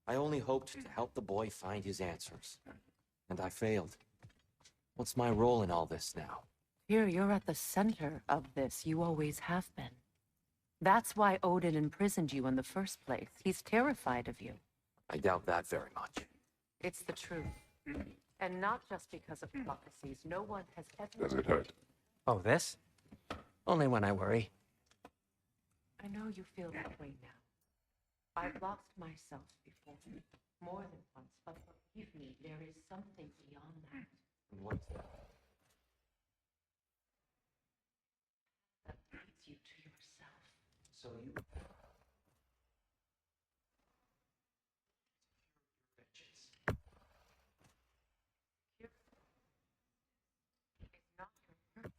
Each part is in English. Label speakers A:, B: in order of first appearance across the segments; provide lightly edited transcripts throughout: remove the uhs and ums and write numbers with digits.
A: I only hoped to help the boy find his answers. And I failed. What's my role in all this now?
B: Here, you're at the center of this. You always have been. That's why Odin imprisoned you in the first place. He's terrified of you.
A: I doubt that very much.
B: It's the truth. And not just because of prophecies. No one has ever...
C: Does it hurt?
A: Oh, this? Only when I worry.
B: I know you feel that way now. I've lost myself before. More than once, but believe me, there is something beyond that.
A: What's that?
B: That leads you to yourself.
A: So you...
B: It's not your...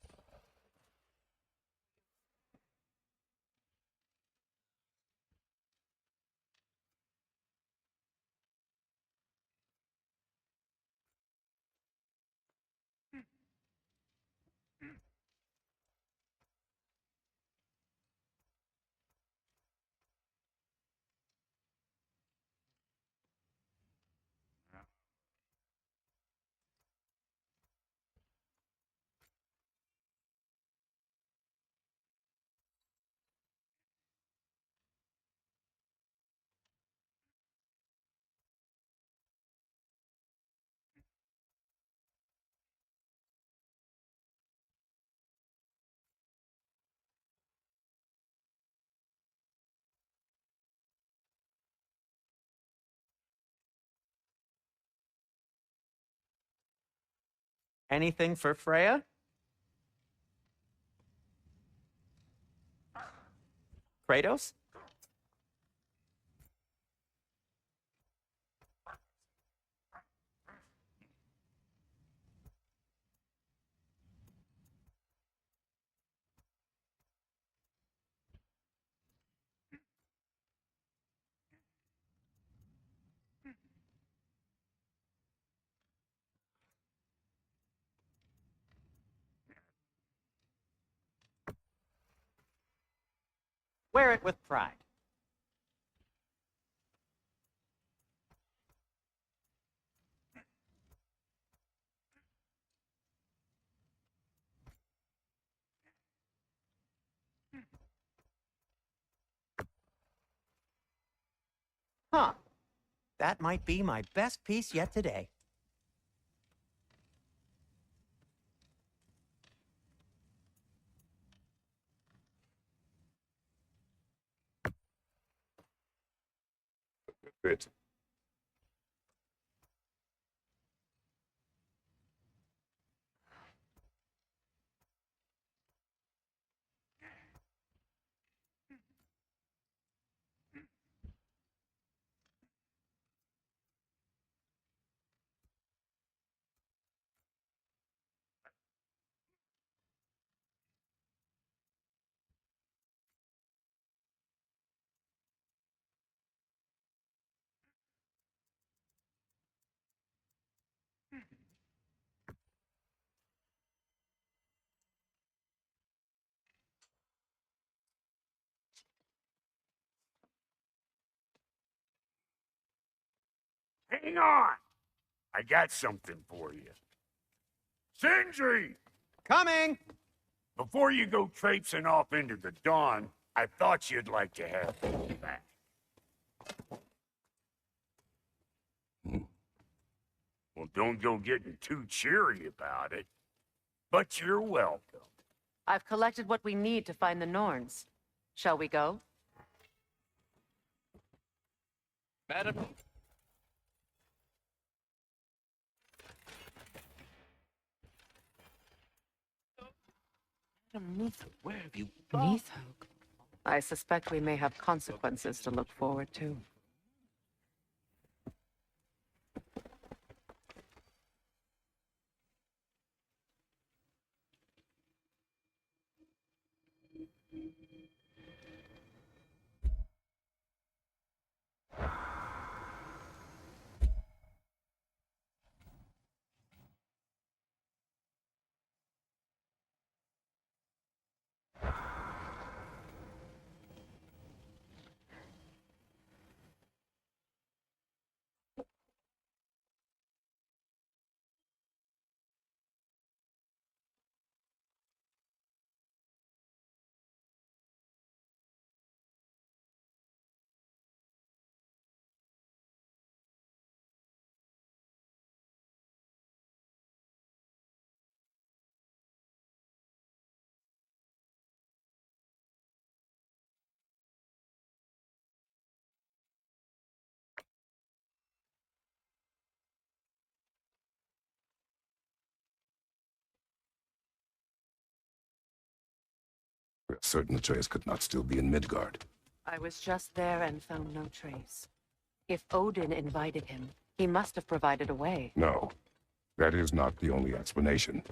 A: Anything for Freya? Kratos? Wear it with pride. Huh. That might be my best piece yet today.
C: Bit.
D: Hang on! I got something for you. Sindri!
A: Coming!
D: Before you go traipsing off into the dawn, I thought you'd like to have me back. Well, don't go getting too cheery about it. But you're welcome.
B: I've collected what we need to find the Norns. Shall we go?
A: Madam? Where have you...
B: Neathog. I suspect we may have consequences to look forward to.
C: We're certain Atreus could not still be in Midgard.
B: I was just there and found no trace. If Odin invited him, he must have provided a way.
C: No, that is not the only explanation.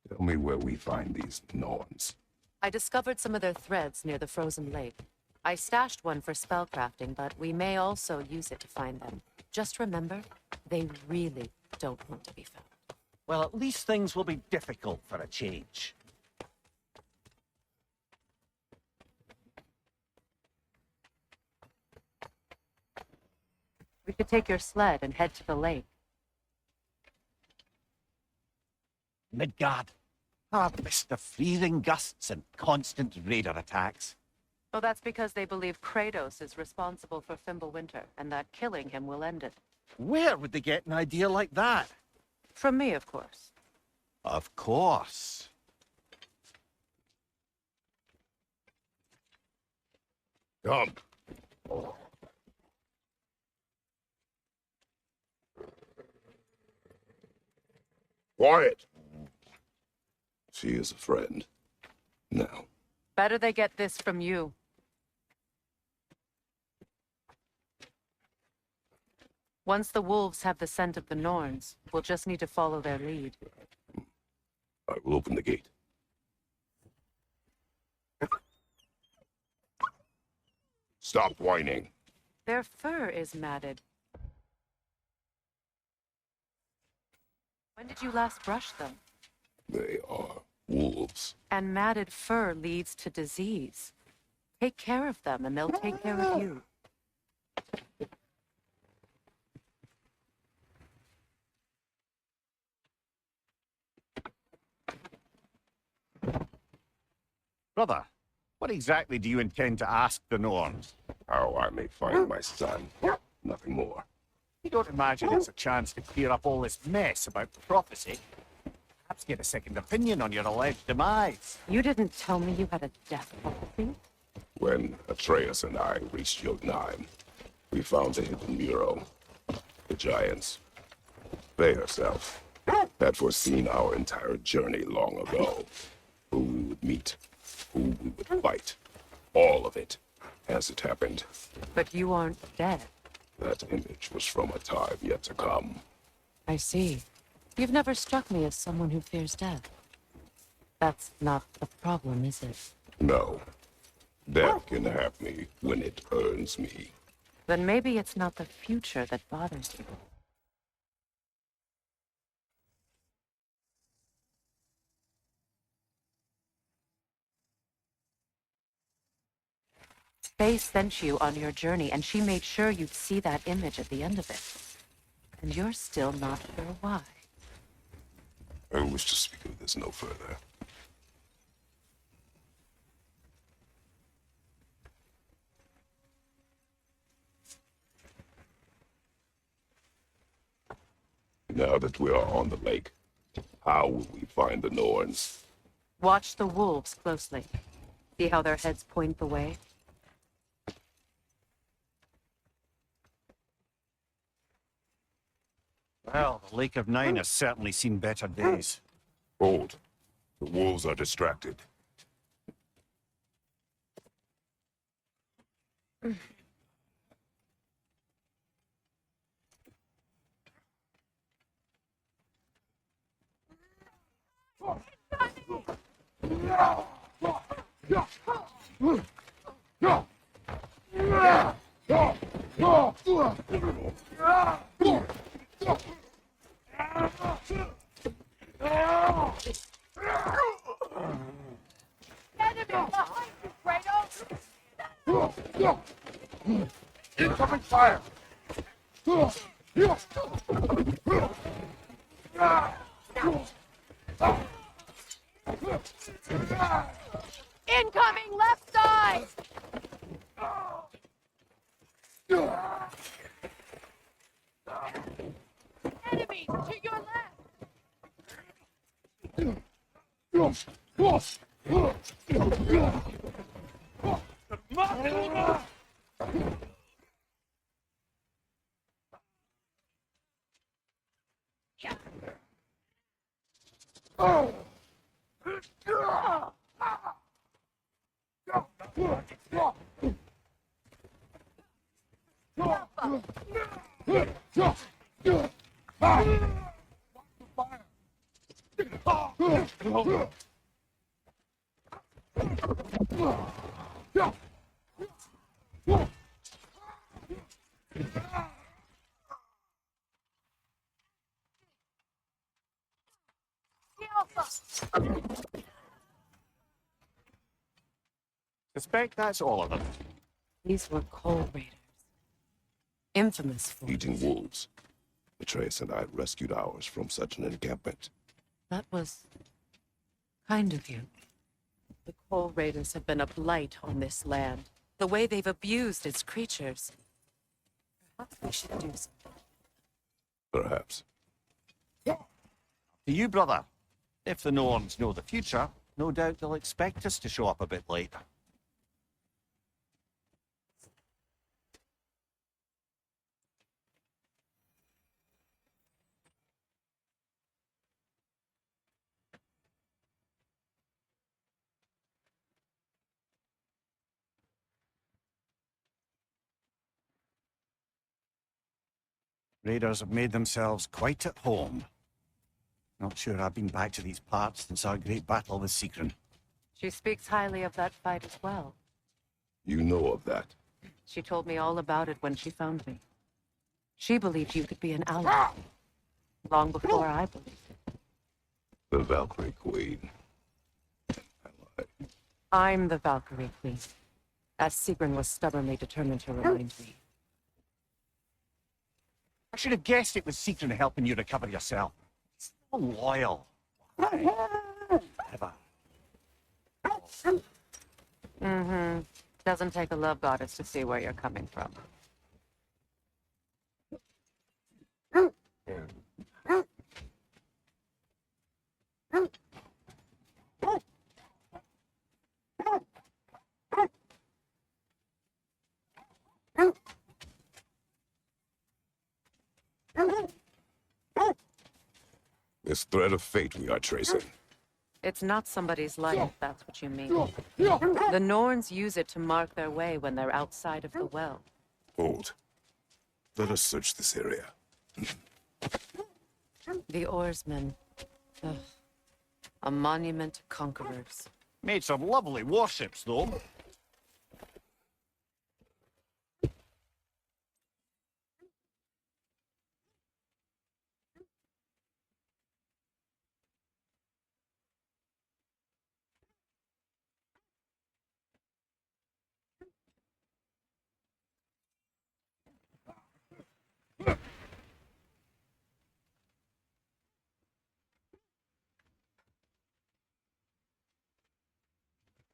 C: Tell me where we find these Norns.
B: I discovered some of their threads near the frozen lake. I stashed one for spellcrafting, but we may also use it to find them. Just remember, they really don't want to be found.
E: Well, at least things will be difficult for a change.
B: We could take your sled and head to the lake.
E: Midgard. Missed the freezing gusts and constant raider attacks.
B: Well, that's because they believe Kratos is responsible for Fimbulwinter, and that killing him will end it.
E: Where would they get an idea like that?
B: From me, of course.
E: Of course.
C: Come. Quiet. She is a friend. Now.
B: Better they get this from you. Once the wolves have the scent of the Norns, we'll just need to follow their lead.
C: I will open the gate. Stop whining.
B: Their fur is matted. When did you last brush them?
C: They are wolves.
B: And matted fur leads to disease. Take care of them, and they'll take care of you.
E: Brother, what exactly do you intend to ask the Norns?
C: How I may find my son. Nothing more.
E: You don't imagine it's a chance to clear up all this mess about prophecy? Perhaps get a second opinion on your alleged demise.
B: You didn't tell me you had a death prophecy?
C: When Atreus and I reached Jotunheim, we found a hidden mural. The giants, they herself, had foreseen our entire journey long ago. Who we would meet, who we would fight. All of it, as it happened.
B: But you aren't dead.
C: That image was from a time yet to come.
B: I see. You've never struck me as someone who fears death. That's not the problem, is it?
C: No. Death can have me when it earns me.
B: Then maybe it's not the future that bothers you. Faye sent you on your journey, and she made sure you'd see that image at the end of it. And you're still not sure why.
C: I wish to speak of this no further. Now that we are on the lake, how will we find the Norns?
B: Watch the wolves closely. See how their heads point the way?
E: Well, the Lake of Nine has certainly seen better days.
C: Hold. The wolves are distracted.
B: Enemy behind you, Kratos!
C: Incoming fire!
B: Incoming left side! Enemies to your left!
E: Suspect that's all of them.
B: These were coal raiders. Infamous for
C: Eating wolves. Atreus and I rescued ours from such an encampment.
B: That was kind of you. The coal raiders have been a blight on this land. The way they've abused its creatures. Perhaps we should do something.
C: Perhaps.
E: To you, brother. If the Norns know the future, no doubt they'll expect us to show up a bit late. Raiders have made themselves quite at home. Not sure I've been back to these parts since our great battle with Sigrun.
B: She speaks highly of that fight as well.
C: You know of that.
B: She told me all about it when she found me. She believed you could be an ally. Long before I believed it.
C: The Valkyrie Queen. I lied.
B: I'm the Valkyrie Queen, as Sigrun was stubbornly determined to remind me.
E: I should have guessed it was Sigrun helping you recover yourself. So loyal. Whatever.
B: Mm-hmm. Doesn't take a love goddess to see where you're coming from.
C: This thread of fate we are tracing.
B: It's not somebody's life, if that's what you mean. The Norns use it to mark their way when they're outside of the well.
C: Hold. Let us search this area.
B: The oarsmen. Ugh. A monument to conquerors.
E: Made some lovely warships, though.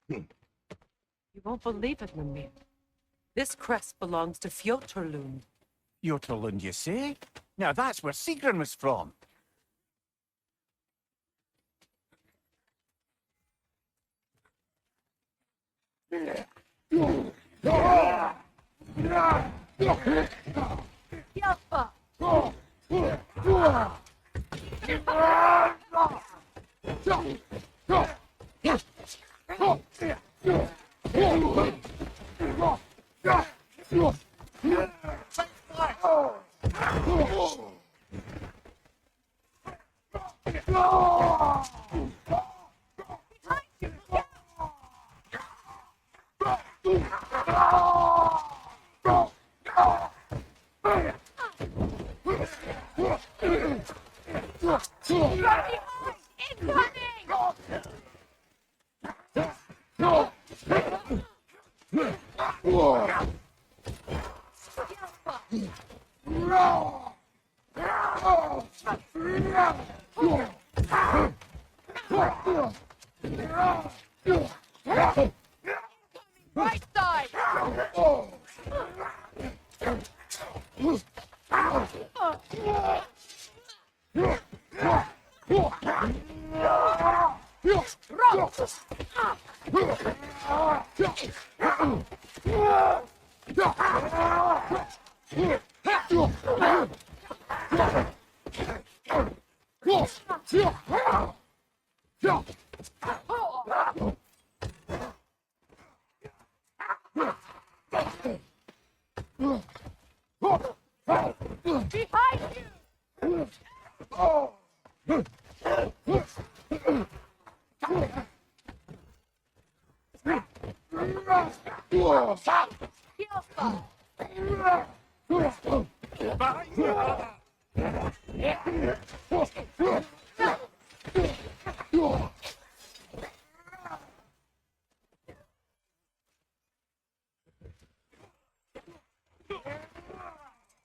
B: You won't believe it, Mimir. This crest belongs to Fjotorlund.
E: Fjotorlund, you say? Now that's where Sigrun was from.
B: Right side!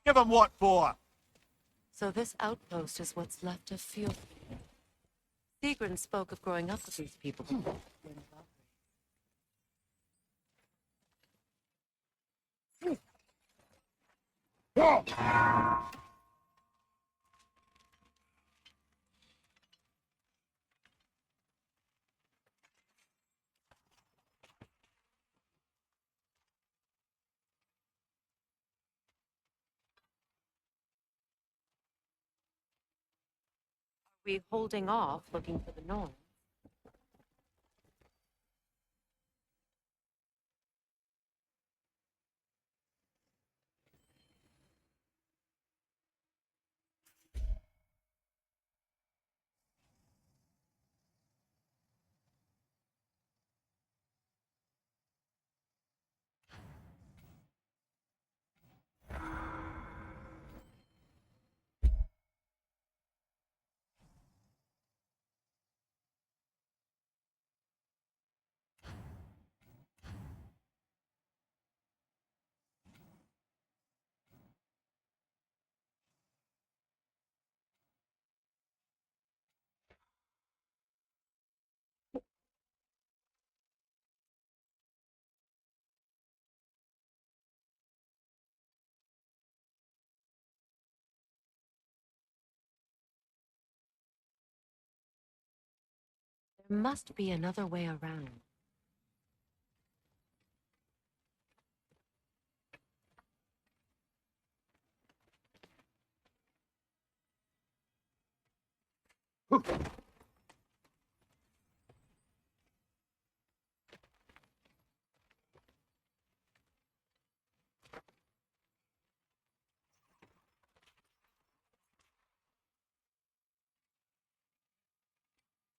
E: Give him what for?
B: So this outpost is what's left of Fjord. Sigrun spoke of growing up with these people. We holding off, looking for the Norn. There must be another way around.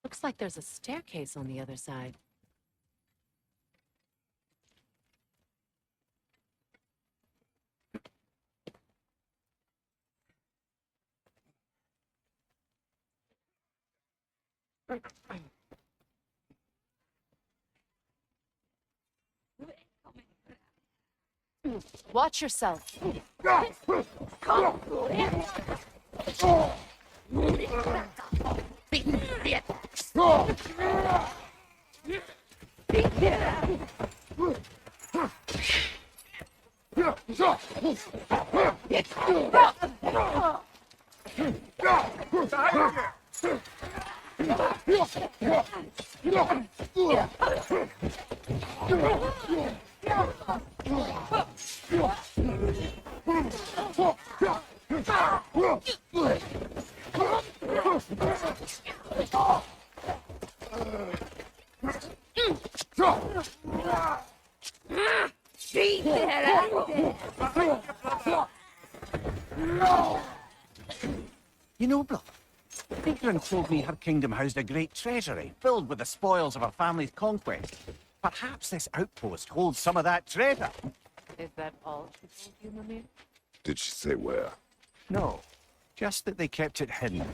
B: Looks like there's a staircase on the other side. Watch yourself.
E: You know, brother, Sigrun told me her kingdom housed a great treasury filled with the spoils of her family's conquest. Perhaps this outpost holds some of that treasure.
B: Is that all she told you, Mimir?
C: Did she say where?
E: No, just that they kept it hidden.